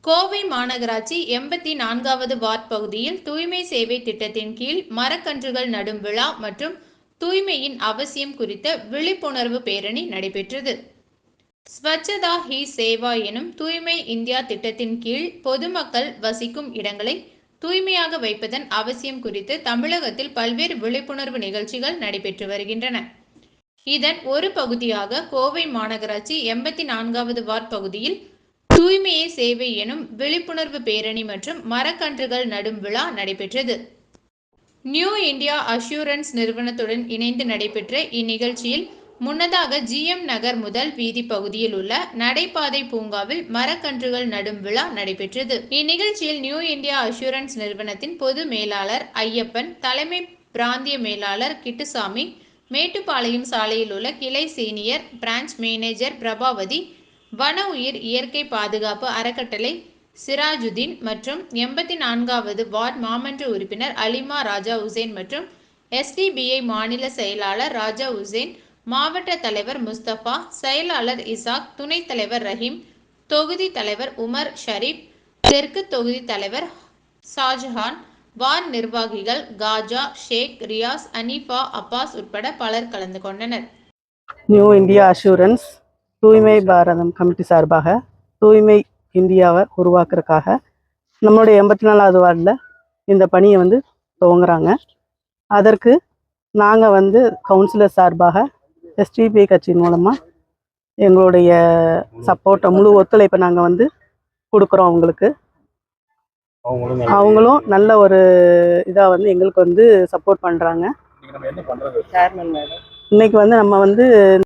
கோவை மாநகராட்சி 84வது வார்டு பகுதியில் தூய்மை சேவை திட்டத்தின் கீழ் மரக்கன்றுகள் நடும் விழா மற்றும் தூய்மையின் அவசியம் குறித்த விழிப்புணர்வு பேரணி நடைபெற்றது. ஸ்வச்சதா ஹி சேவா எனும் தூய்மை இந்தியா திட்டத்தின் கீழ் பொதுமக்கள் வசிக்கும் இடங்களை தூய்மையாக வைப்பதன் அவசியம் குறித்து தமிழகத்தில் பல்வேறு விழிப்புணர்வு நிகழ்ச்சிகள் நடைபெற்று வருகின்றன. இதன் ஒரு பகுதியாக கோவை மாநகராட்சி 84வது வார்டு பகுதியில் தூய்மையே சேவை எனும் விழிப்புணர்வு பேரணி மற்றும் மரக்கன்றுகள் நடும் விழா நடைபெற்றது. நியூ இந்தியா அஷூரன்ஸ் நிறுவனத்துடன் இணைந்து நடைபெற்ற இந்நிகழ்ச்சியில் முன்னதாக GM நகர் முதல் வீதி பகுதியில் உள்ள நடைபாதை பூங்காவில் மரக்கன்றுகள் நடும் விழா நடைபெற்றது. இந்நிகழ்ச்சியில் நியூ இந்தியா அஷூரன்ஸ் நிறுவனத்தின் பொது மேலாளர் ஐயப்பன், தலைமை பிராந்திய மேலாளர் கிட்டுசாமி, மேட்டுப்பாளையம் சாலையில் உள்ள கிளை சீனியர் பிரான்ச் மேனேஜர் பிரபாவதி, வன உயிர் இயற்கை பாதுகாப்பு அறக்கட்டளை சிராஜுதீன் மற்றும் 84வது வார்டு மாமன்ற உறுப்பினர் அலிமா ராஜா உசேன் மற்றும் SDBI மாநில செயலாளர் ராஜா உசேன், மாவட்ட தலைவர் முஸ்தபா, செயலாளர் இசாக், துணைத் தலைவர் ரஹீம், தொகுதி தலைவர் உமர் ஷரீப், தெற்கு தொகுதி தலைவர் ஷாஜஹான், வார்டு நிர்வாகிகள் காஜா, ஷேக், ரியாஸ், அனீஃபா, அப்பாஸ் உட்பட பலர் கலந்து கொண்டனர். நியூ இந்தியா அஷூரன்ஸ் தூய்மை பாரதம் கமிட்டி சார்பாக தூய்மை இந்தியாவை உருவாக்குறதுக்காக நம்மளுடைய 84வது வார்டில் இந்த பணியை துவங்குறாங்க. அதற்கு நாங்கள் கவுன்சிலர் சார்பாக SDBI கட்சியின் மூலமாக எங்களுடைய சப்போர்ட்டை முழு ஒத்துழைப்பை நாங்கள் கொடுக்குறோம். அவங்களும் நல்ல ஒரு இதாக எங்களுக்கு சப்போர்ட் பண்ணுறாங்க. இன்னைக்கு நம்ம